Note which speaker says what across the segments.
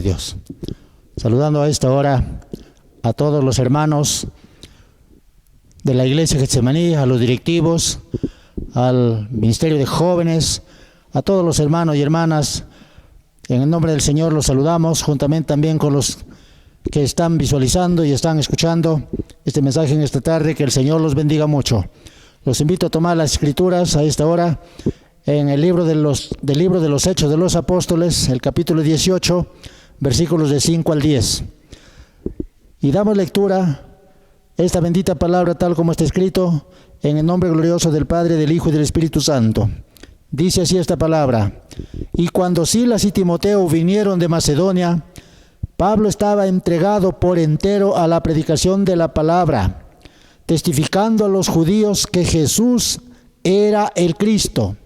Speaker 1: de Dios. Saludando a esta hora a todos los hermanos de la Iglesia Getsemaní, a los directivos, al Ministerio de Jóvenes, a todos los hermanos y hermanas. En el nombre del Señor los saludamos, juntamente también con los que están visualizando y están escuchando este mensaje en esta tarde. Que el Señor los bendiga mucho. Los invito a tomar las Escrituras a esta hora en el libro del libro de los Hechos de los Apóstoles, el capítulo 18, versículos de 5 al 10. Y damos lectura a esta bendita palabra tal como está escrito, en el nombre glorioso del Padre, del Hijo y del Espíritu Santo. Dice así esta palabra: y cuando Silas y Timoteo vinieron de Macedonia, Pablo estaba entregado por entero a la predicación de la palabra, testificando a los judíos que Jesús era el Cristo.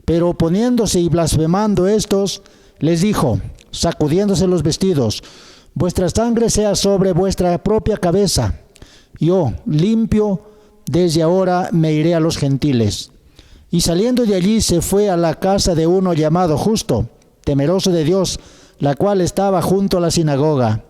Speaker 1: Pero oponiéndose y blasfemando estos, les dijo, sacudiéndose los vestidos: vuestra sangre sea sobre vuestra propia cabeza. Yo, limpio, desde ahora me iré a los gentiles. Y saliendo de allí se fue a la casa de uno llamado Justo, temeroso de Dios, la cual estaba junto a la sinagoga.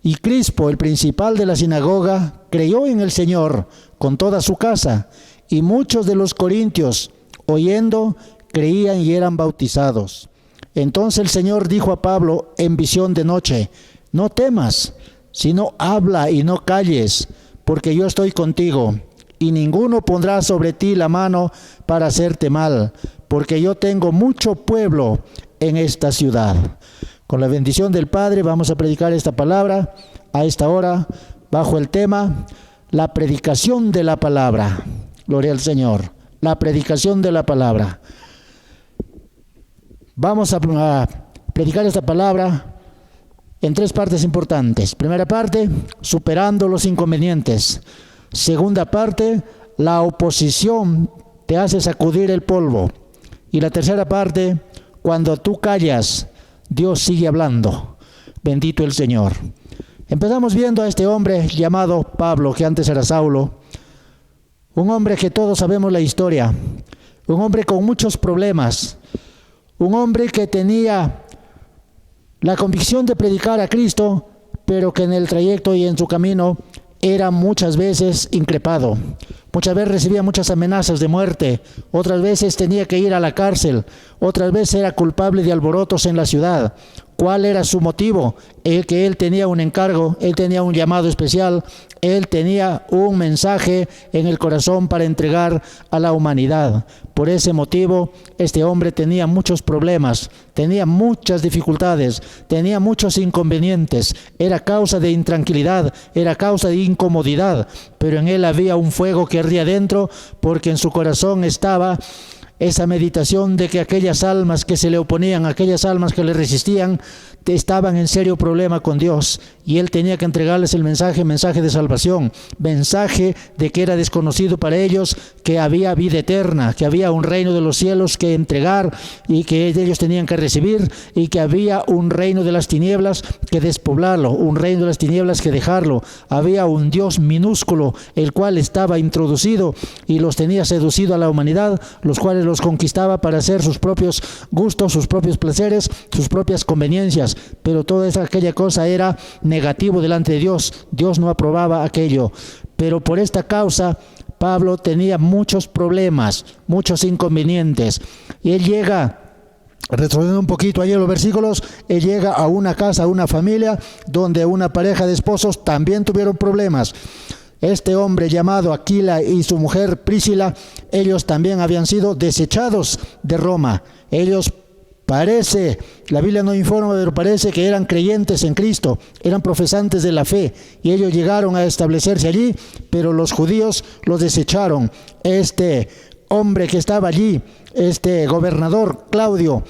Speaker 1: Y Crispo, el principal de la sinagoga, creyó en el Señor con toda su casa, y muchos de los corintios, oyendo, creían y eran bautizados. Entonces el Señor dijo a Pablo en visión de noche: no temas, sino habla y no calles, porque yo estoy contigo, y ninguno pondrá sobre ti la mano para hacerte mal, porque yo tengo mucho pueblo en esta ciudad. Con la bendición del Padre vamos a predicar esta palabra a esta hora bajo el tema la predicación de la palabra. Gloria al Señor. La predicación de la palabra. Vamos a predicar esta palabra en tres partes importantes. Primera parte, superando los inconvenientes. Segunda parte, la oposición te hace sacudir el polvo. Y la tercera parte, cuando tú callas, Dios sigue hablando. Bendito el Señor. Empezamos viendo a este hombre llamado Pablo, que antes era Saulo. Un hombre que todos sabemos la historia. Un hombre con muchos problemas. Un hombre que tenía la convicción de predicar a Cristo, pero que en el trayecto y en su camino era muchas veces increpado. Muchas veces recibía muchas amenazas de muerte, otras veces tenía que ir a la cárcel, otras veces era culpable de alborotos en la ciudad. ¿Cuál era su motivo? Que él tenía un encargo, él tenía un llamado especial, él tenía un mensaje en el corazón para entregar a la humanidad. Por ese motivo, este hombre tenía muchos problemas, tenía muchas dificultades, tenía muchos inconvenientes, era causa de intranquilidad, era causa de incomodidad, pero en él había un fuego que ardía dentro, porque en su corazón estaba esa meditación de que aquellas almas que se le oponían, aquellas almas que le resistían, estaban en serio problema con Dios, y él tenía que entregarles el mensaje de salvación, mensaje de que era desconocido para ellos, que había vida eterna, que había un reino de los cielos que entregar y que ellos tenían que recibir, y que había un reino de las tinieblas que despoblarlo, un reino de las tinieblas que dejarlo. Había un Dios minúsculo, el cual estaba introducido y los tenía seducido a la humanidad, los cuales los conquistaba para hacer sus propios gustos, sus propios placeres, sus propias conveniencias, pero toda aquella cosa era negativo delante de Dios. Dios no aprobaba aquello, pero por esta causa Pablo tenía muchos problemas, muchos inconvenientes, y él llega, retrocediendo un poquito ahí en los versículos, él llega a una casa, a una familia, donde una pareja de esposos también tuvieron problemas. Este hombre llamado Aquila y su mujer Priscila, ellos también habían sido desechados de Roma. Ellos parece, la Biblia no informa, pero parece que eran creyentes en Cristo, eran profesantes de la fe, y ellos llegaron a establecerse allí, pero los judíos los desecharon. Este hombre que estaba allí, este gobernador Claudio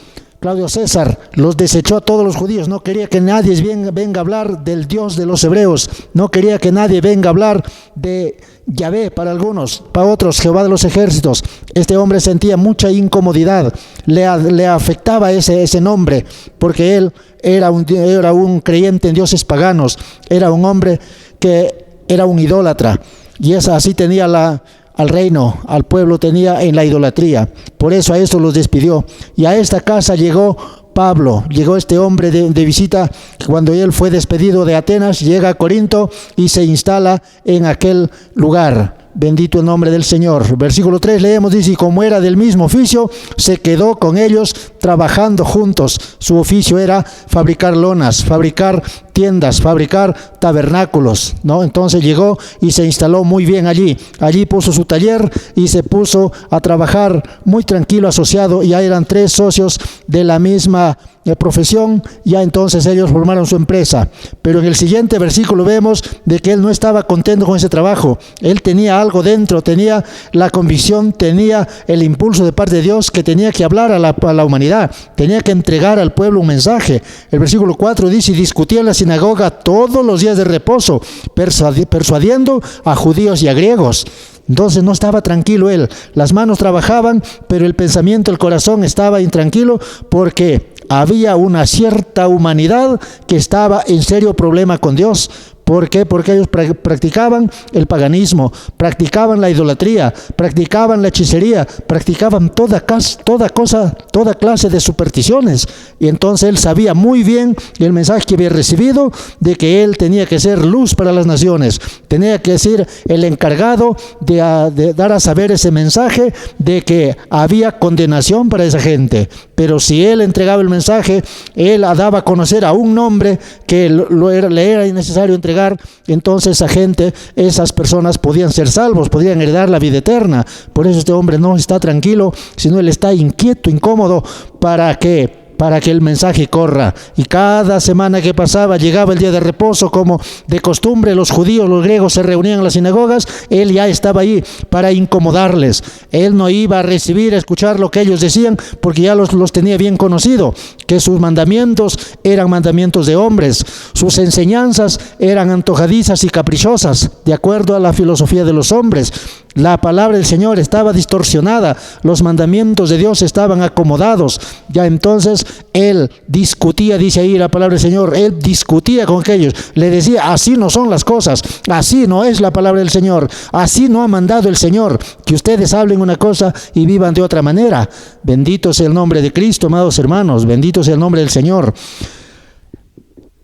Speaker 1: César, los desechó a todos los judíos. No quería que nadie venga a hablar del Dios de los hebreos, no quería que nadie venga a hablar de Yahvé para algunos, para otros Jehová de los ejércitos. Este hombre sentía mucha incomodidad, le afectaba ese nombre, porque él era un creyente en dioses paganos, era un hombre que era un idólatra, y así tenía al reino, al pueblo tenía en la idolatría. Por eso a estos los despidió, y a esta casa llegó Pablo, llegó este hombre de visita cuando él fue despedido de Atenas, llega a Corinto y se instala en aquel lugar. Bendito el nombre del Señor. Versículo 3 leemos, dice, y como era del mismo oficio, se quedó con ellos trabajando juntos. Su oficio era fabricar lonas, fabricar tiendas, fabricar tabernáculos, ¿no? Entonces llegó y se instaló muy bien allí. Allí puso su taller y se puso a trabajar muy tranquilo, asociado. Ya eran 3 socios de la misma profesión, ya entonces ellos formaron su empresa. Pero en el siguiente versículo vemos de que él no estaba contento con ese trabajo. Él tenía algo dentro, tenía la convicción, tenía el impulso de parte de Dios que tenía que hablar a la humanidad, tenía que entregar al pueblo un mensaje. El versículo 4 dice, y discutía en la sinagoga todos los días de reposo, persuadiendo a judíos y a griegos. Entonces no estaba tranquilo él. Las manos trabajaban, pero el pensamiento, el corazón estaba intranquilo porque había una cierta humanidad que estaba en serio problema con Dios. ¿Por qué? Porque ellos practicaban el paganismo, practicaban la idolatría, practicaban la hechicería, practicaban toda clase de supersticiones. Y entonces él sabía muy bien el mensaje que había recibido de que él tenía que ser luz para las naciones, tenía que ser el encargado de dar a saber ese mensaje de que había condenación para esa gente. Pero si él entregaba el mensaje, él daba a conocer a un nombre que le era innecesario entregar. Entonces esa gente, esas personas podían ser salvos, podían heredar la vida eterna. Por eso este hombre no está tranquilo, sino él está inquieto, incómodo, para que el mensaje corra. Y cada semana que pasaba, llegaba el día de reposo, como de costumbre, los judíos, los griegos se reunían en las sinagogas, él ya estaba ahí para incomodarles. Él no iba a recibir, a escuchar lo que ellos decían, porque ya los tenía bien conocido, que sus mandamientos eran mandamientos de hombres, sus enseñanzas eran antojadizas y caprichosas, de acuerdo a la filosofía de los hombres. La palabra del Señor estaba distorsionada, los mandamientos de Dios estaban acomodados. Ya entonces él discutía, dice ahí la palabra del Señor, él discutía con aquellos, le decía, así no son las cosas, así no es la palabra del Señor, así no ha mandado el Señor, que ustedes hablen una cosa y vivan de otra manera. Bendito sea el nombre de Cristo, amados hermanos, bendito sea el nombre del Señor.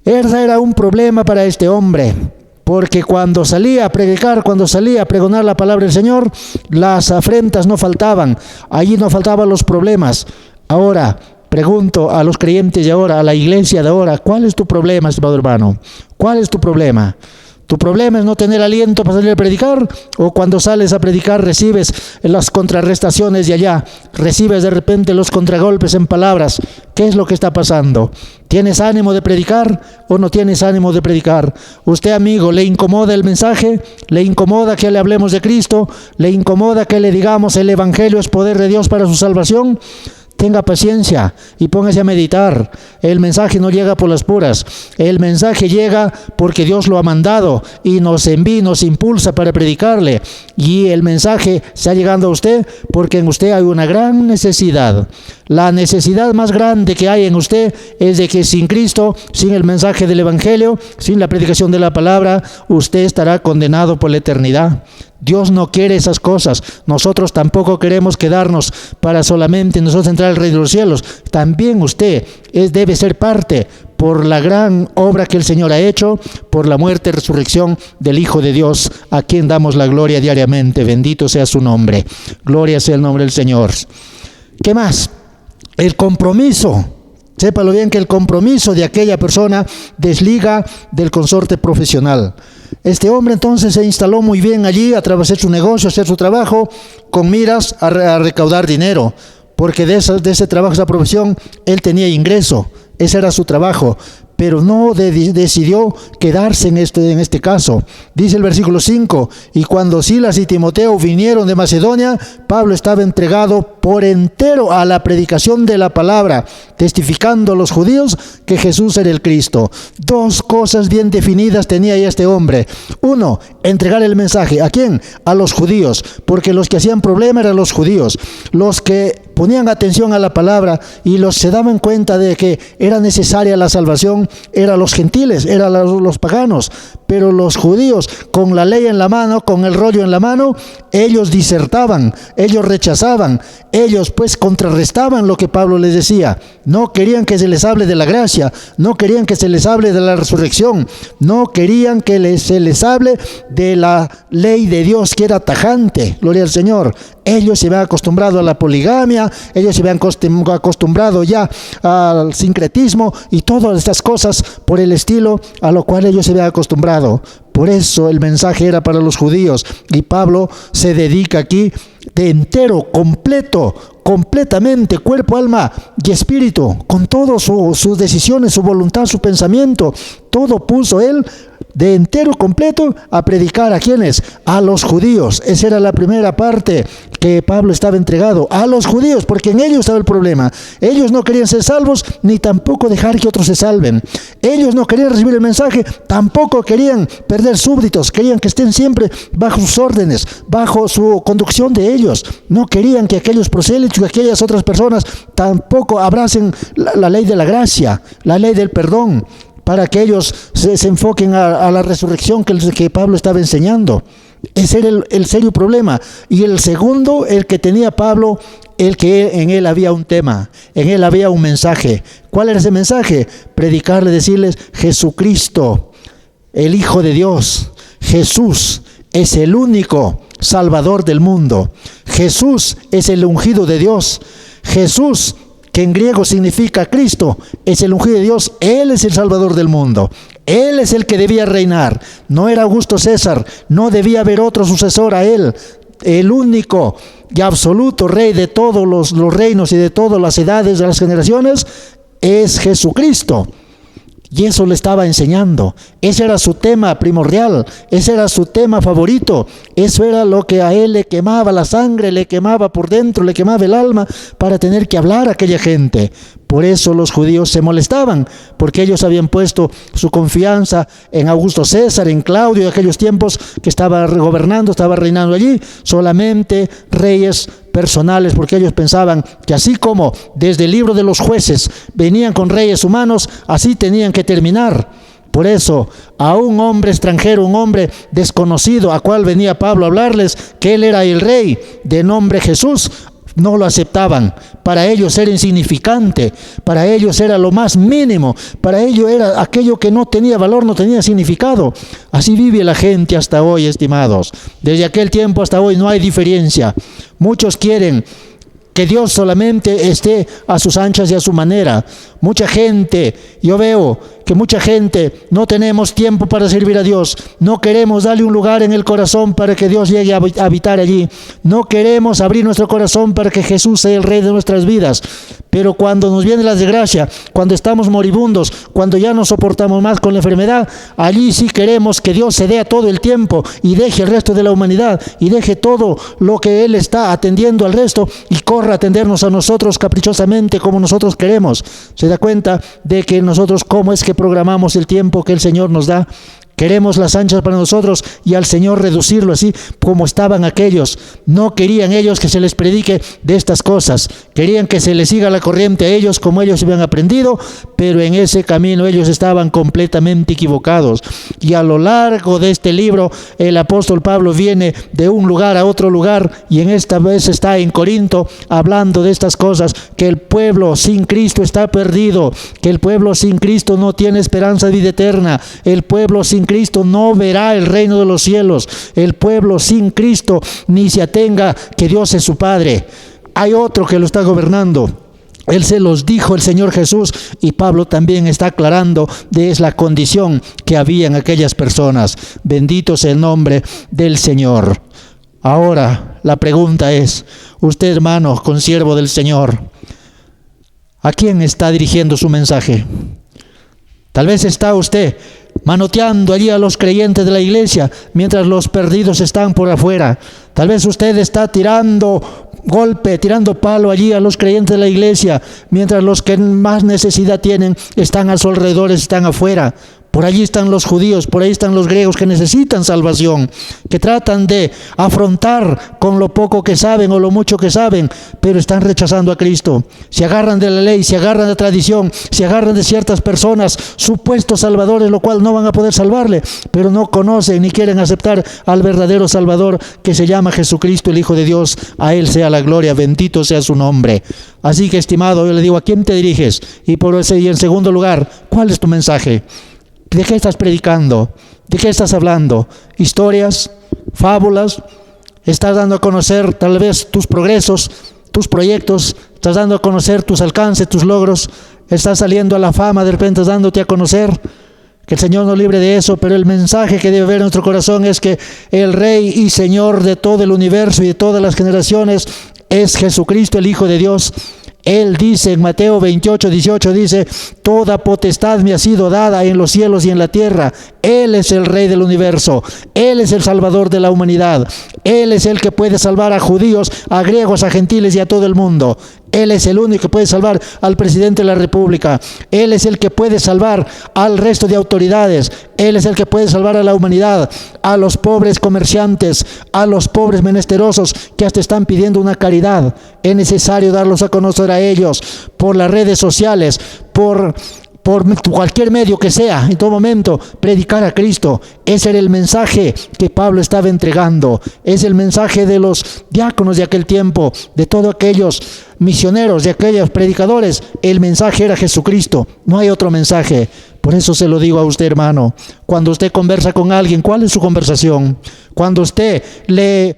Speaker 1: Ese era un problema para este hombre. Porque cuando salía a predicar, cuando salía a pregonar la palabra del Señor, las afrentas no faltaban, allí no faltaban los problemas. Ahora, pregunto a los creyentes de ahora, a la iglesia de ahora, ¿cuál es tu problema, estimado hermano? ¿Cuál es tu problema? ¿Tu problema es no tener aliento para salir a predicar? ¿O cuando sales a predicar recibes las contrarrestaciones de allá? ¿Recibes de repente los contragolpes en palabras? ¿Qué es lo que está pasando? ¿Tienes ánimo de predicar o no tienes ánimo de predicar? Usted, amigo, ¿le incomoda el mensaje? ¿Le incomoda que le hablemos de Cristo? ¿Le incomoda que le digamos el Evangelio es poder de Dios para su salvación? Tenga paciencia y póngase a meditar. El mensaje no llega por las puras. El mensaje llega porque Dios lo ha mandado y nos envía, nos impulsa para predicarle. Y el mensaje está llegando a usted porque en usted hay una gran necesidad. La necesidad más grande que hay en usted es de que sin Cristo, sin el mensaje del Evangelio, sin la predicación de la palabra, usted estará condenado por la eternidad. Dios no quiere esas cosas. Nosotros tampoco queremos quedarnos para solamente nosotros entrar al reino de los cielos. También usted debe ser parte por la gran obra que el Señor ha hecho, por la muerte y resurrección del Hijo de Dios, a quien damos la gloria diariamente. Bendito sea su nombre. Gloria sea el nombre del Señor. ¿Qué más? El compromiso. Sépalo bien que el compromiso de aquella persona desliga del consorte profesional. Este hombre entonces se instaló muy bien allí a hacer su negocio, a hacer su trabajo, con miras a recaudar dinero, porque de ese trabajo, esa profesión, él tenía ingreso, ese era su trabajo. Pero no decidió quedarse en este caso. Dice el versículo 5, y cuando Silas y Timoteo vinieron de Macedonia, Pablo estaba entregado por entero a la predicación de la palabra, testificando a los judíos que Jesús era el Cristo. 2 cosas bien definidas tenía ahí este hombre. 1, entregar el mensaje. ¿A quién? A los judíos, porque los que hacían problema eran los judíos. Los que ponían atención a la palabra y se daban cuenta de que era necesaria la salvación, eran los gentiles, eran los paganos. Pero los judíos, con la ley en la mano, con el rollo en la mano, ellos disertaban, ellos rechazaban, ellos pues contrarrestaban lo que Pablo les decía. No querían que se les hable de la gracia, no querían que se les hable de la resurrección, no querían que se les hable de la ley de Dios que era tajante, gloria al Señor. Ellos se habían acostumbrado a la poligamia, ellos se habían acostumbrado ya al sincretismo y todas estas cosas por el estilo a lo cual ellos se habían acostumbrado. Por eso el mensaje era para los judíos y Pablo se dedica aquí de entero, completamente, cuerpo, alma y espíritu, con todas sus decisiones, su voluntad, su pensamiento, todo puso él de entero, completo, a predicar. ¿A quiénes? A los judíos. Esa era la primera parte que Pablo estaba entregado, a los judíos, porque en ellos estaba el problema. Ellos no querían ser salvos, ni tampoco dejar que otros se salven. Ellos no querían recibir el mensaje, tampoco querían perder súbditos, querían que estén siempre bajo sus órdenes, bajo su conducción de ellos. No querían que aquellos prosélitos, que aquellas otras personas tampoco abracen la ley de la gracia, la ley del perdón, para que ellos se enfoquen a la resurrección que Pablo estaba enseñando. Ese era el serio problema. Y el segundo, el que tenía Pablo, el que en él había un tema, en él había un mensaje. ¿Cuál era ese mensaje? Predicarle, decirles: Jesucristo, el Hijo de Dios, Jesús es el único Salvador del mundo. Jesús es el ungido de Dios. Jesús, que en griego significa Cristo, es el ungido de Dios. Él es el Salvador del mundo. Él es el que debía reinar. No era Augusto César, no debía haber otro sucesor a él. El único y absoluto rey de todos los reinos y de todas las edades de las generaciones es Jesucristo. Y eso le estaba enseñando. Ese era su tema primordial, ese era su tema favorito. Eso era lo que a él le quemaba la sangre, le quemaba por dentro, le quemaba el alma para tener que hablar a aquella gente. Por eso los judíos se molestaban, porque ellos habían puesto su confianza en Augusto César, en Claudio, en aquellos tiempos que estaba gobernando, estaba reinando allí, solamente reyes personales, porque ellos pensaban que así como desde el libro de los jueces venían con reyes humanos, así tenían que terminar. Por eso a un hombre extranjero, un hombre desconocido, a cual venía Pablo a hablarles que él era el rey de nombre Jesús, no lo aceptaban. Para ellos era insignificante, para ellos era lo más mínimo, para ellos era aquello que no tenía valor, no tenía significado. Así vive la gente hasta hoy, estimados. Desde aquel tiempo hasta hoy no hay diferencia. Muchos quieren que Dios solamente esté a sus anchas y a su manera. Mucha gente, yo veo que mucha gente no tenemos tiempo para servir a Dios. No queremos darle un lugar en el corazón para que Dios llegue a habitar allí. No queremos abrir nuestro corazón para que Jesús sea el Rey de nuestras vidas. Pero cuando nos viene la desgracia, cuando estamos moribundos, cuando ya no soportamos más con la enfermedad, allí sí queremos que Dios se dé a todo el tiempo y deje el resto de la humanidad y deje todo lo que Él está atendiendo al resto y corra a atendernos a nosotros caprichosamente como nosotros queremos. ¿Se da cuenta de que nosotros cómo es que programamos el tiempo que el Señor nos da? Queremos las anchas para nosotros y al Señor reducirlo así como estaban aquellos. No querían ellos que se les predique de estas cosas. Querían que se les siga la corriente a ellos como ellos habían aprendido, pero en ese camino ellos estaban completamente equivocados. Y a lo largo de este libro, el apóstol Pablo viene de un lugar a otro lugar y en esta vez está en Corinto hablando de estas cosas, que el pueblo sin Cristo está perdido, que el pueblo sin Cristo no tiene esperanza de vida eterna, el pueblo sin Cristo no verá el reino de los cielos, el pueblo sin Cristo ni se atenga que Dios es su Padre. Hay otro que lo está gobernando. Él se los dijo el Señor Jesús y Pablo también está aclarando de la condición que había en aquellas personas. Bendito sea el nombre del Señor. Ahora la pregunta es, usted hermano, consiervo del Señor, ¿a quién está dirigiendo su mensaje? Tal vez está usted manoteando allí a los creyentes de la iglesia mientras los perdidos están por afuera. Tal vez usted está tirando golpe, tirando palo allí a los creyentes de la iglesia mientras los que más necesidad tienen están a su alrededor, están afuera. Por allí están los judíos, por ahí están los griegos que necesitan salvación, que tratan de afrontar con lo poco que saben o lo mucho que saben, pero están rechazando a Cristo. Se agarran de la ley, se agarran de la tradición, se agarran de ciertas personas, supuestos salvadores, lo cual no van a poder salvarle, pero no conocen ni quieren aceptar al verdadero Salvador, que se llama Jesucristo, el Hijo de Dios. A Él sea la gloria, bendito sea su nombre. Así que, estimado, yo le digo, ¿a quién te diriges? Y en segundo lugar, ¿cuál es tu mensaje? ¿De qué estás predicando? ¿De qué estás hablando? ¿Historias? ¿Fábulas? ¿Estás dando a conocer tal vez tus progresos, tus proyectos? ¿Estás dando a conocer tus alcances, tus logros? ¿Estás saliendo a la fama, de repente dándote a conocer? Que el Señor nos libre de eso, pero el mensaje que debe haber en nuestro corazón es que el Rey y Señor de todo el universo y de todas las generaciones es Jesucristo, el Hijo de Dios. Él dice en Mateo 28:18, dice: toda potestad me ha sido dada en los cielos y en la tierra. Él es el Rey del universo. Él es el Salvador de la humanidad. Él es el que puede salvar a judíos, a griegos, a gentiles y a todo el mundo. Él es el único que puede salvar al presidente de la República. Él es el que puede salvar al resto de autoridades. Él es el que puede salvar a la humanidad, a los pobres comerciantes, a los pobres menesterosos que hasta están pidiendo una caridad. Es necesario darlos a conocer a ellos por las redes sociales, por cualquier medio que sea, en todo momento, predicar a Cristo. Ese era el mensaje que Pablo estaba entregando. Es el mensaje de los diáconos de aquel tiempo, de todos aquellos misioneros, de aquellos predicadores. El mensaje era Jesucristo, no hay otro mensaje. Por eso se lo digo a usted, hermano. Cuando usted conversa con alguien, ¿cuál es su conversación? Cuando usted le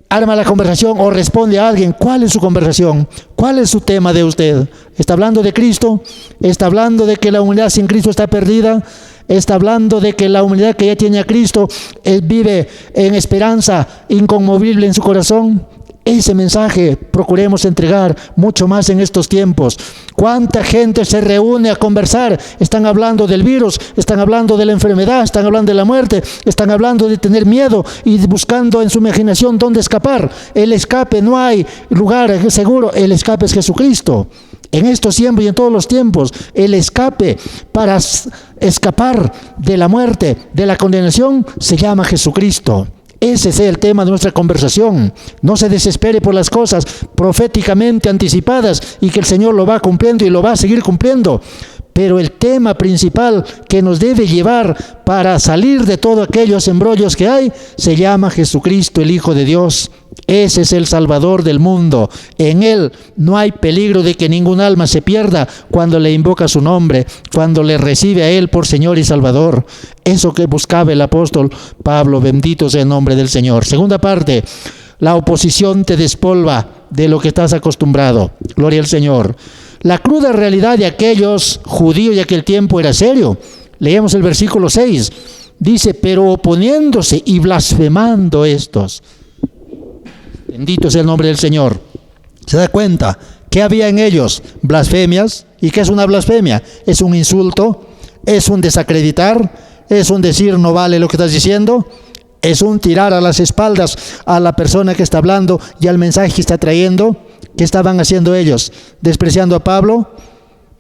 Speaker 1: arma la conversación o responde a alguien, ¿cuál es su conversación? ¿Cuál es su tema de usted? ¿Está hablando de Cristo? ¿Está hablando de que la humanidad sin Cristo está perdida? ¿Está hablando de que la humanidad que ya tiene a Cristo vive en esperanza inconmovible en su corazón? Ese mensaje procuremos entregar mucho más en estos tiempos. ¿Cuánta gente se reúne a conversar? Están hablando del virus, están hablando de la enfermedad, están hablando de la muerte, están hablando de tener miedo y buscando en su imaginación dónde escapar. El escape, no hay lugar seguro, el escape es Jesucristo. En estos tiempos y en todos los tiempos, el escape para escapar de la muerte, de la condenación, se llama Jesucristo. Ese es el tema de nuestra conversación. No se desespere por las cosas proféticamente anticipadas y que el Señor lo va cumpliendo y lo va a seguir cumpliendo. Pero el tema principal que nos debe llevar para salir de todos aquellos embrollos que hay, se llama Jesucristo, el Hijo de Dios. Ese es el Salvador del mundo. En Él no hay peligro de que ningún alma se pierda cuando le invoca su nombre, cuando le recibe a Él por Señor y Salvador. Eso que buscaba el apóstol Pablo, bendito sea el nombre del Señor. Segunda parte, la oposición te despolva de lo que estás acostumbrado. Gloria al Señor. La cruda realidad de aquellos judíos de aquel tiempo era serio. Leemos el versículo 6. Dice: pero oponiéndose y blasfemando estos. Bendito sea el nombre del Señor. ¿Se da cuenta? ¿Qué había en ellos? Blasfemias. ¿Y qué es una blasfemia? Es un insulto, es un desacreditar, es un decir no vale lo que estás diciendo, es un tirar a las espaldas a la persona que está hablando y al mensaje que está trayendo. ¿Qué estaban haciendo ellos? ¿Despreciando a Pablo?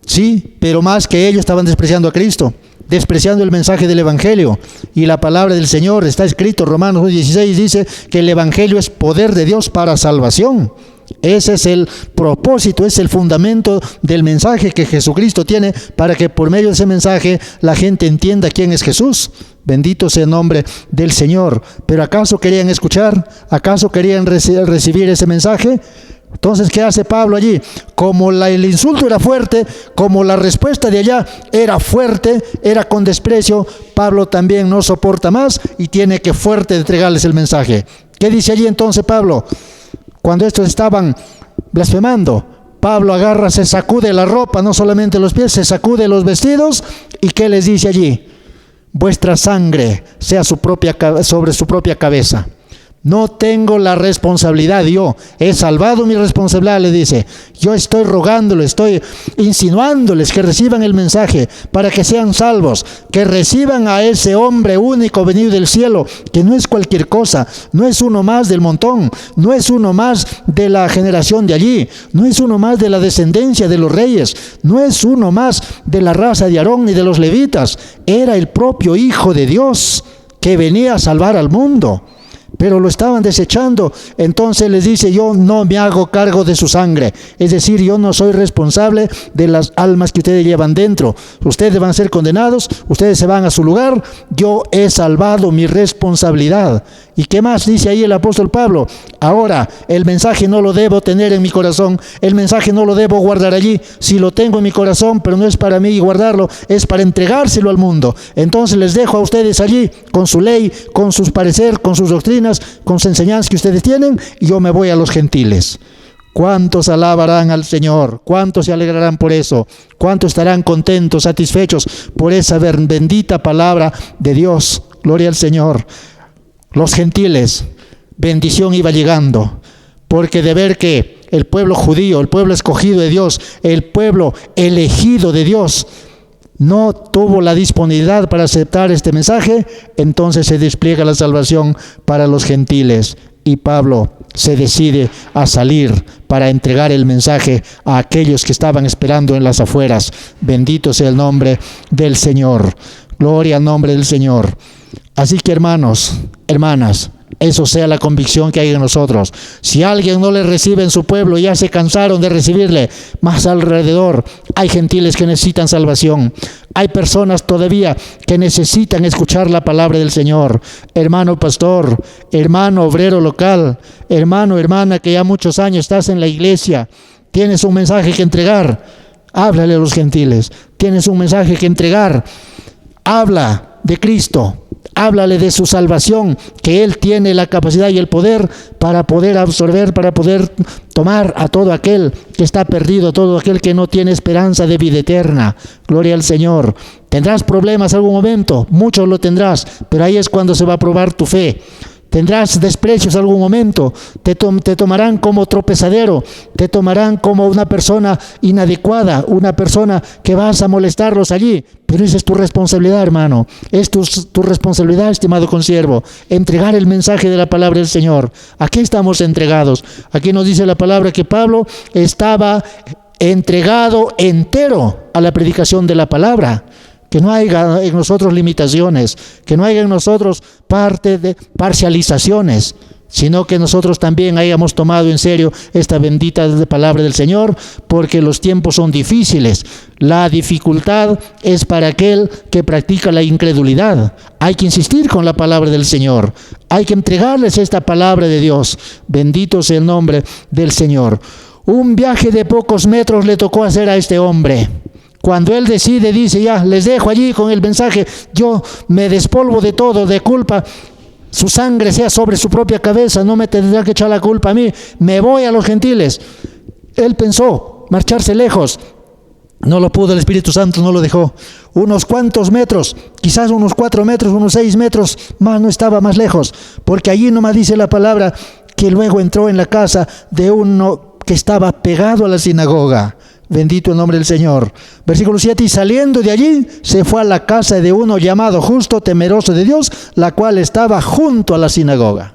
Speaker 1: Sí, pero más que ellos estaban despreciando a Cristo, despreciando el mensaje del Evangelio y la palabra del Señor. Está escrito, Romanos 16 dice que el Evangelio es poder de Dios para salvación. Ese es el propósito, es el fundamento del mensaje que Jesucristo tiene para que por medio de ese mensaje la gente entienda quién es Jesús. Bendito sea el nombre del Señor. ¿Pero acaso querían escuchar? ¿Acaso querían recibir ese mensaje? Entonces, ¿qué hace Pablo allí? Como el insulto era fuerte, como la respuesta de allá era fuerte, era con desprecio, Pablo también no soporta más y tiene que fuerte entregarles el mensaje. ¿Qué dice allí entonces Pablo? Cuando estos estaban blasfemando, Pablo agarra, se sacude la ropa, no solamente los pies, se sacude los vestidos. ¿Y qué les dice allí? Vuestra sangre sea sobre su propia cabeza. No tengo la responsabilidad, yo he salvado mi responsabilidad, le dice. Yo estoy rogándoles, estoy insinuándoles que reciban el mensaje para que sean salvos, que reciban a ese hombre único venido del cielo, que no es cualquier cosa, no es uno más del montón, no es uno más de la generación de allí, no es uno más de la descendencia de los reyes, no es uno más de la raza de Aarón ni de los levitas. Era el propio Hijo de Dios que venía a salvar al mundo. Pero lo estaban desechando. Entonces les dice: yo no me hago cargo de su sangre. Es decir, yo no soy responsable de las almas que ustedes llevan dentro. Ustedes van a ser condenados, ustedes se van a su lugar. Yo he salvado mi responsabilidad. ¿Y qué más dice ahí el apóstol Pablo? Ahora, el mensaje no lo debo tener en mi corazón, el mensaje no lo debo guardar allí. Si lo tengo en mi corazón, pero no es para mí guardarlo, es para entregárselo al mundo. Entonces les dejo a ustedes allí, con su ley, con sus parecer, con sus doctrinas, con sus enseñanzas que ustedes tienen, y yo me voy a los gentiles. ¿Cuántos alabarán al Señor? ¿Cuántos se alegrarán por eso? ¿Cuántos estarán contentos, satisfechos por esa bendita palabra de Dios? Gloria al Señor. Los gentiles, bendición iba llegando, porque de ver que el pueblo judío, el pueblo escogido de Dios, el pueblo elegido de Dios, no tuvo la disponibilidad para aceptar este mensaje, entonces se despliega la salvación para los gentiles. Y Pablo se decide a salir para entregar el mensaje a aquellos que estaban esperando en las afueras. Bendito sea el nombre del Señor. Gloria al nombre del Señor. Así que, hermanos, hermanas, eso sea la convicción que hay en nosotros. Si alguien no le recibe en su pueblo, ya se cansaron de recibirle, más alrededor hay gentiles que necesitan salvación. Hay personas todavía que necesitan escuchar la palabra del Señor. Hermano pastor, hermano obrero local, hermano, hermana que ya muchos años estás en la iglesia, tienes un mensaje que entregar, háblale a los gentiles. Tienes un mensaje que entregar, habla de Cristo. Háblale de su salvación, que Él tiene la capacidad y el poder para poder absorber, para poder tomar a todo aquel que está perdido, a todo aquel que no tiene esperanza de vida eterna. Gloria al Señor. Tendrás problemas algún momento, muchos lo tendrás, pero ahí es cuando se va a probar tu fe. Tendrás desprecios algún momento, te tomarán como tropezadero, te tomarán como una persona inadecuada, una persona que vas a molestarlos allí. Pero esa es tu responsabilidad, hermano. Es tu responsabilidad, estimado consiervo, entregar el mensaje de la palabra del Señor. ¿A qué estamos entregados? Aquí nos dice la palabra que Pablo estaba entregado entero a la predicación de la palabra. Que no haya en nosotros limitaciones, que no haya en nosotros parte de parcializaciones, sino que nosotros también hayamos tomado en serio esta bendita palabra del Señor, porque los tiempos son difíciles. La dificultad es para aquel que practica la incredulidad. Hay que insistir con la palabra del Señor, hay que entregarles esta palabra de Dios. Bendito sea el nombre del Señor. Un viaje de pocos metros le tocó hacer a este hombre. Cuando él decide, dice: ya, les dejo allí con el mensaje, yo me despolvo de todo, de culpa, su sangre sea sobre su propia cabeza, no me tendrá que echar la culpa a mí, me voy a los gentiles. Él pensó marcharse lejos, no lo pudo, el Espíritu Santo no lo dejó. Unos cuantos metros, quizás unos 4 metros, unos 6 metros, más no estaba más lejos, porque allí nomás dice la palabra que luego entró en la casa de uno que estaba pegado a la sinagoga. Bendito el nombre del Señor. Versículo 7, y saliendo de allí, se fue a la casa de uno llamado Justo, temeroso de Dios, la cual estaba junto a la sinagoga.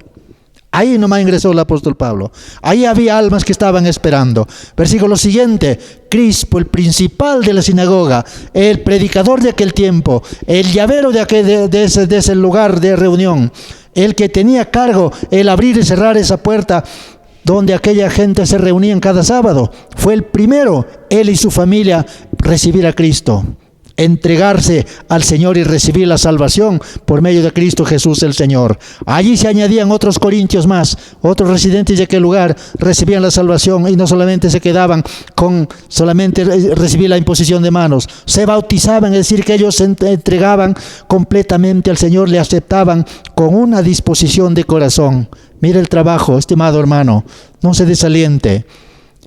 Speaker 1: Ahí nomás ingresó el apóstol Pablo. Ahí había almas que estaban esperando. Versículo siguiente, Crispo, el principal de la sinagoga, el predicador de aquel tiempo, el llavero de ese lugar de reunión, el que tenía cargo el abrir y cerrar esa puerta donde aquella gente se reunían cada sábado, fue el primero, él y su familia, recibir a Cristo, entregarse al Señor y recibir la salvación por medio de Cristo Jesús el Señor. Allí se añadían otros corintios más, otros residentes de aquel lugar recibían la salvación y no solamente se quedaban con solamente recibir la imposición de manos, se bautizaban, es decir, que ellos se entregaban completamente al Señor, le aceptaban con una disposición de corazón. Mira el trabajo, estimado hermano, no se desaliente.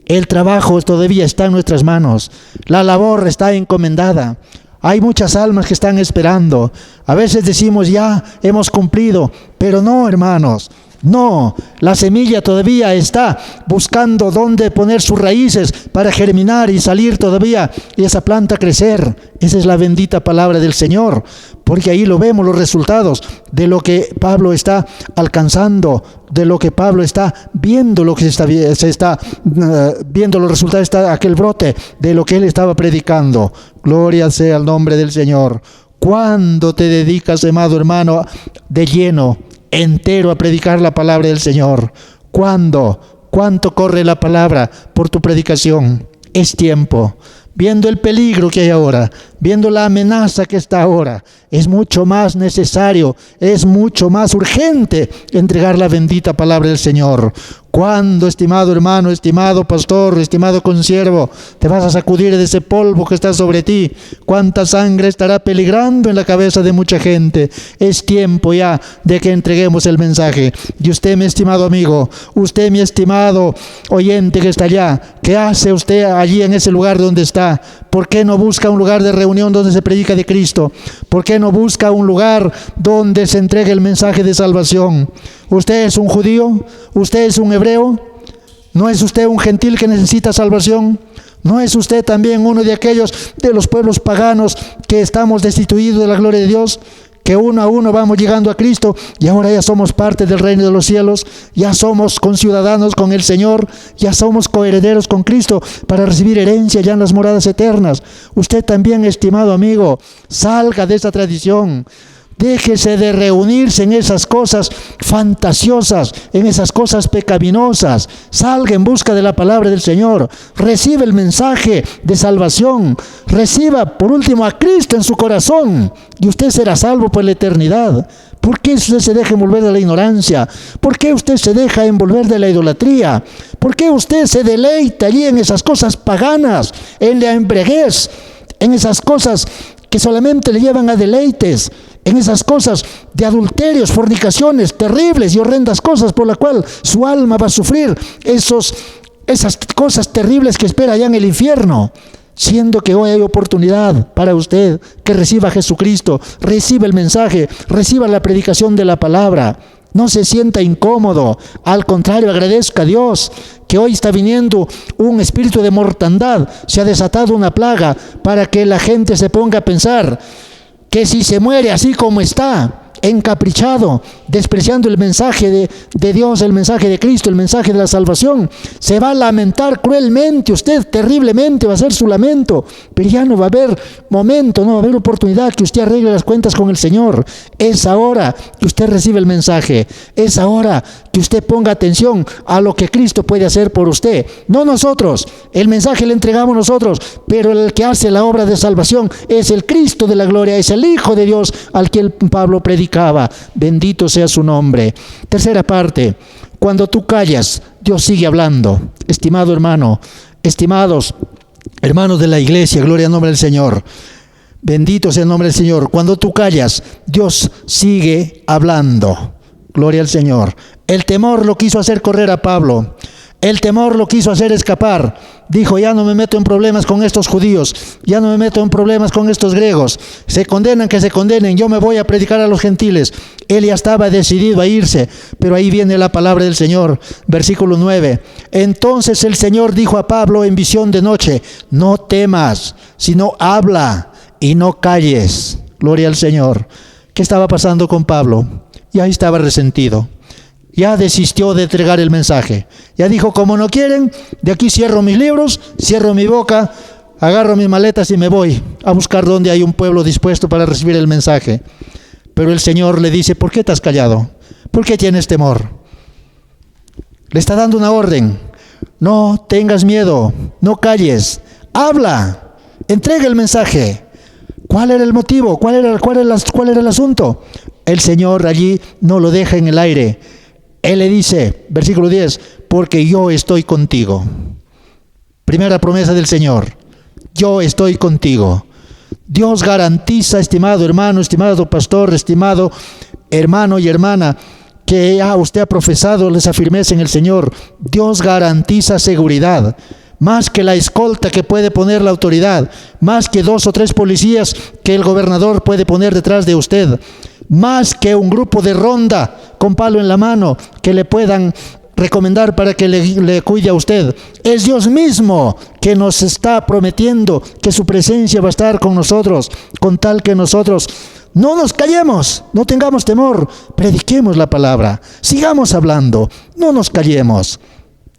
Speaker 1: El trabajo todavía está en nuestras manos. La labor está encomendada. Hay muchas almas que están esperando. A veces decimos: ya hemos cumplido, pero no, hermanos. No, la semilla todavía está buscando dónde poner sus raíces para germinar y salir todavía y esa planta crecer. Esa es la bendita palabra del Señor, porque ahí lo vemos los resultados de lo que Pablo está alcanzando, de lo que Pablo está viendo, lo que se está viendo los resultados, está aquel brote de lo que él estaba predicando. Gloria sea al nombre del Señor. ¿Cuándo te dedicas, amado hermano, de lleno, entero a predicar la palabra del Señor? ¿Cuándo? ¿Cuánto corre la palabra por tu predicación? Es tiempo. Viendo el peligro que hay ahora, viendo la amenaza que está ahora, es mucho más necesario, es mucho más urgente entregar la bendita palabra del Señor. ¿Cuándo, estimado hermano, estimado pastor, estimado consiervo, te vas a sacudir de ese polvo que está sobre ti? ¿Cuánta sangre estará peligrando en la cabeza de mucha gente? Es tiempo ya de que entreguemos el mensaje. Y usted, mi estimado amigo, usted, mi estimado oyente que está allá, ¿qué hace usted allí en ese lugar donde está? ¿Por qué no busca un lugar de reunión donde se predica de Cristo? ¿Por qué no busca un lugar donde se entregue el mensaje de salvación? ¿Usted es un judío? ¿Usted es un hebreo? ¿No es usted un gentil que necesita salvación? ¿No es usted también uno de aquellos de los pueblos paganos que estamos destituidos de la gloria de Dios? Que uno a uno vamos llegando a Cristo y ahora ya somos parte del reino de los cielos, ya somos conciudadanos con el Señor, ya somos coherederos con Cristo para recibir herencia ya en las moradas eternas. Usted también, estimado amigo, salga de esa tradición. Déjese de reunirse en esas cosas fantasiosas, en esas cosas pecaminosas. Salga en busca de la palabra del Señor. Reciba el mensaje de salvación. Reciba, por último, a Cristo en su corazón. Y usted será salvo por la eternidad. ¿Por qué usted se deja envolver de la ignorancia? ¿Por qué usted se deja envolver de la idolatría? ¿Por qué usted se deleita allí en esas cosas paganas, en la embriaguez, en esas cosas que solamente le llevan a deleites, en esas cosas de adulterios, fornicaciones, terribles y horrendas cosas por la cual su alma va a sufrir esas cosas terribles que espera allá en el infierno? Siendo que hoy hay oportunidad para usted que reciba a Jesucristo, reciba el mensaje, reciba la predicación de la palabra. No se sienta incómodo, al contrario, agradezca a Dios que hoy está viniendo un espíritu de mortandad, se ha desatado una plaga para que la gente se ponga a pensar que si se muere así como está, encaprichado, despreciando el mensaje de Dios, el mensaje de Cristo, el mensaje de la salvación, se va a lamentar cruelmente, usted terriblemente va a ser su lamento, pero ya no va a haber momento, no va a haber oportunidad que usted arregle las cuentas con el Señor. Es ahora que usted recibe el mensaje, es ahora que usted ponga atención a lo que Cristo puede hacer por usted, no nosotros. El mensaje le entregamos nosotros, pero el que hace la obra de salvación es el Cristo de la gloria, es el Hijo de Dios al que el Pablo predicaba. Bendito sea su nombre. Tercera parte, cuando tú callas, Dios sigue hablando. Estimado hermano, estimados hermanos de la iglesia, gloria al nombre del Señor. Bendito sea el nombre del Señor. Cuando tú callas, Dios sigue hablando. Gloria al Señor. El temor lo quiso hacer correr a Pablo. El temor lo quiso hacer escapar. Dijo, ya no me meto en problemas con estos judíos, ya no me meto en problemas con estos griegos. Se condenan, que se condenen, yo me voy a predicar a los gentiles. Él ya estaba decidido a irse, pero ahí viene la palabra del Señor. Versículo 9. Entonces el Señor dijo a Pablo en visión de noche, no temas, sino habla y no calles. Gloria al Señor. ¿Qué estaba pasando con Pablo? Ya estaba resentido. Ya desistió de entregar el mensaje. Ya dijo, como no quieren, de aquí cierro mis libros, cierro mi boca, agarro mis maletas y me voy a buscar donde hay un pueblo dispuesto para recibir el mensaje. Pero el Señor le dice, ¿por qué te has callado? ¿Por qué tienes temor? Le está dando una orden. No tengas miedo, no calles, habla, entrega el mensaje. ¿Cuál era el motivo? ¿Cuál era el asunto? El Señor allí no lo deja en el aire. Él le dice, versículo 10, porque yo estoy contigo. Primera promesa del Señor, yo estoy contigo. Dios garantiza, estimado hermano, estimado pastor, estimado hermano y hermana, que ya usted ha profesado esa firmeza en el Señor. Dios garantiza seguridad. más que la escolta que puede poner la autoridad, más que 2 o 3 policías que el gobernador puede poner detrás de usted, más que un grupo de ronda con palo en la mano que le puedan recomendar para que le cuide a usted. Es Dios mismo que nos está prometiendo que su presencia va a estar con nosotros, con tal que nosotros no nos callemos, no tengamos temor, prediquemos la palabra, sigamos hablando, no nos callemos.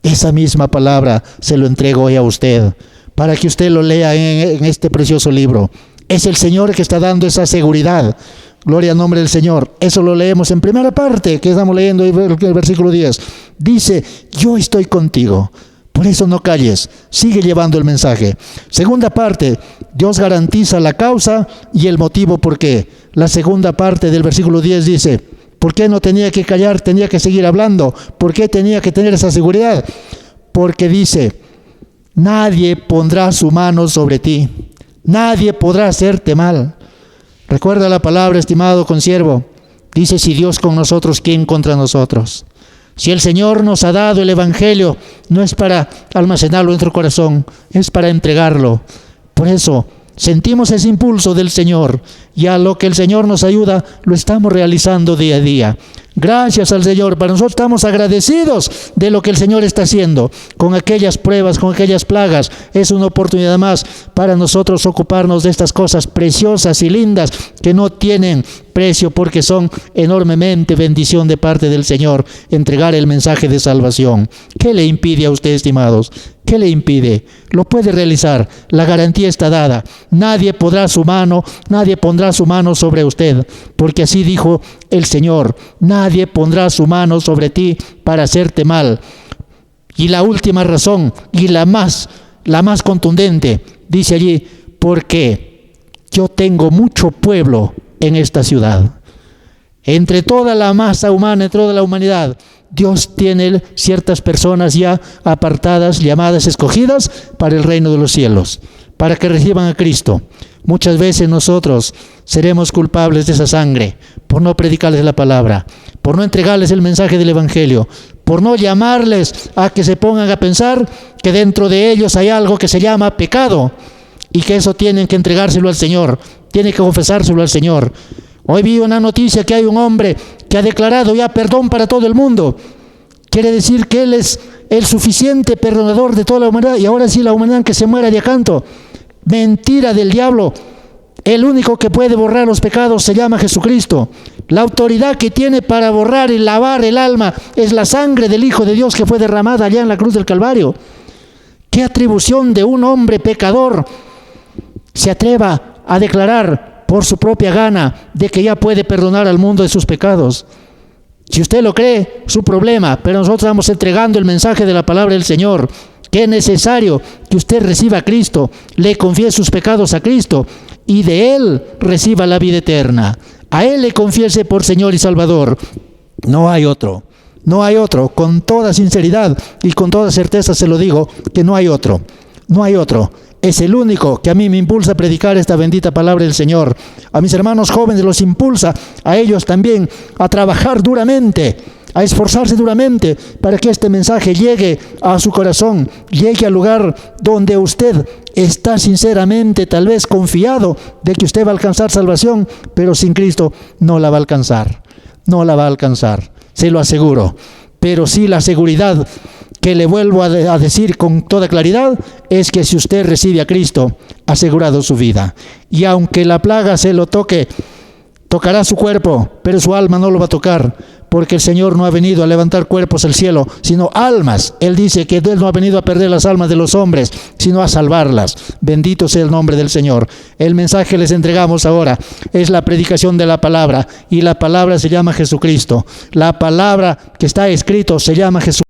Speaker 1: Esa misma palabra se lo entrego hoy a usted, para que usted lo lea en este precioso libro. Es el Señor que está dando esa seguridad. Gloria al nombre del Señor. Eso lo leemos en primera parte, que estamos leyendo el versículo 10. Dice, yo estoy contigo. Por eso no calles, sigue llevando el mensaje. Segunda parte, Dios garantiza la causa y el motivo por qué. La segunda parte del versículo 10 dice, ¿por qué no tenía que callar? Tenía que seguir hablando. ¿Por qué tenía que tener esa seguridad? Porque dice, nadie pondrá su mano sobre ti. Nadie podrá hacerte mal. Recuerda la palabra, estimado consiervo. Dice, si Dios con nosotros, ¿quién contra nosotros? Si el Señor nos ha dado el Evangelio, no es para almacenarlo en nuestro corazón, es para entregarlo. Por eso, sentimos ese impulso del Señor, y a lo que el Señor nos ayuda, lo estamos realizando día a día. Gracias al Señor, para nosotros estamos agradecidos de lo que el Señor está haciendo, con aquellas pruebas, con aquellas plagas. Es una oportunidad más para nosotros ocuparnos de estas cosas preciosas y lindas que no tienen precio, porque son enormemente bendición de parte del Señor, entregar el mensaje de salvación. ¿Qué le impide a usted, estimados? ¿Qué le impide? Lo puede realizar, la garantía está dada. Nadie pondrá su mano sobre usted, porque así dijo el Señor, nadie pondrá su mano sobre ti para hacerte mal. Y la última razón, y la más contundente, dice allí, porque yo tengo mucho pueblo en esta ciudad. Entre toda la masa humana, entre toda la humanidad, Dios tiene ciertas personas ya apartadas, llamadas, escogidas para el reino de los cielos, para que reciban a Cristo. Muchas veces nosotros seremos culpables de esa sangre por no predicarles la palabra, por no entregarles el mensaje del Evangelio, por no llamarles a que se pongan a pensar que dentro de ellos hay algo que se llama pecado y que eso tienen que entregárselo al Señor, tienen que confesárselo al Señor. Hoy vi una noticia que hay un hombre que ha declarado ya perdón para todo el mundo. Quiere decir que Él es el suficiente perdonador de toda la humanidad, y ahora sí la humanidad que se muera de acanto. Mentira del diablo. El único que puede borrar los pecados se llama Jesucristo. La autoridad que tiene para borrar y lavar el alma es la sangre del Hijo de Dios que fue derramada allá en la cruz del Calvario. ¿Qué atribución de un hombre pecador se atreva a declarar por su propia gana de que ya puede perdonar al mundo de sus pecados? Si usted lo cree, su problema, pero nosotros estamos entregando el mensaje de la palabra del Señor, que es necesario que usted reciba a Cristo, le confiese sus pecados a Cristo y de Él reciba la vida eterna. A Él le confiese por Señor y Salvador. No hay otro, no hay otro. Con toda sinceridad y con toda certeza se lo digo, que no hay otro, no hay otro. Es el único que a mí me impulsa a predicar esta bendita palabra del Señor. A mis hermanos jóvenes los impulsa, a ellos también, a trabajar duramente, a esforzarse duramente para que este mensaje llegue a su corazón, llegue al lugar donde usted está sinceramente, tal vez confiado de que usted va a alcanzar salvación, pero sin Cristo no la va a alcanzar, no la va a alcanzar, se lo aseguro. Pero sí, la seguridad que le vuelvo a decir con toda claridad es que si usted recibe a Cristo, ha asegurado su vida. Y aunque la plaga se lo toque, tocará su cuerpo, pero su alma no lo va a tocar, porque el Señor no ha venido a levantar cuerpos al cielo, sino almas. Él dice que Él no ha venido a perder las almas de los hombres, sino a salvarlas. Bendito sea el nombre del Señor. El mensaje que les entregamos ahora es la predicación de la palabra, y la palabra se llama Jesucristo. La palabra que está escrito se llama Jesucristo.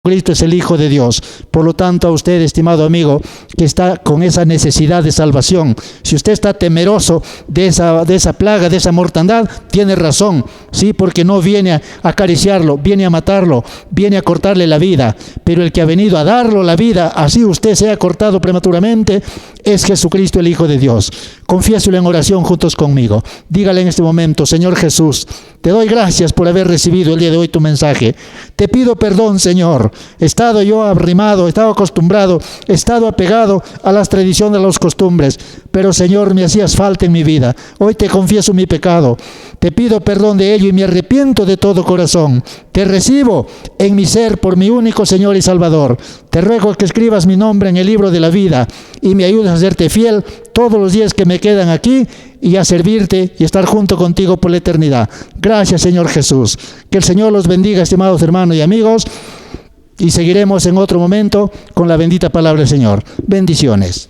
Speaker 1: Cristo es el Hijo de Dios. Por lo tanto, a usted, estimado amigo, que está con esa necesidad de salvación, si usted está temeroso de esa plaga, de esa mortandad, tiene razón. Sí, porque no viene a acariciarlo, viene a matarlo, viene a cortarle la vida. Pero el que ha venido a darlo la vida, así usted sea cortado prematuramente, es Jesucristo, el Hijo de Dios. Confiéselo en oración juntos conmigo. Dígale en este momento: Señor Jesús, te doy gracias por haber recibido el día de hoy tu mensaje. Te pido perdón, Señor. He estado yo arrimado, he estado acostumbrado, he estado apegado a las tradiciones, a las costumbres. Pero, Señor, me hacías falta en mi vida. Hoy te confieso mi pecado. Te pido perdón de ello y me arrepiento de todo corazón. Te recibo en mi ser por mi único Señor y Salvador. Te ruego que escribas mi nombre en el libro de la vida y me ayudes a serte fiel todos los días que me quedan aquí y a servirte y estar junto contigo por la eternidad. Gracias, Señor Jesús. Que el Señor los bendiga, estimados hermanos y amigos, y seguiremos en otro momento con la bendita palabra del Señor. Bendiciones.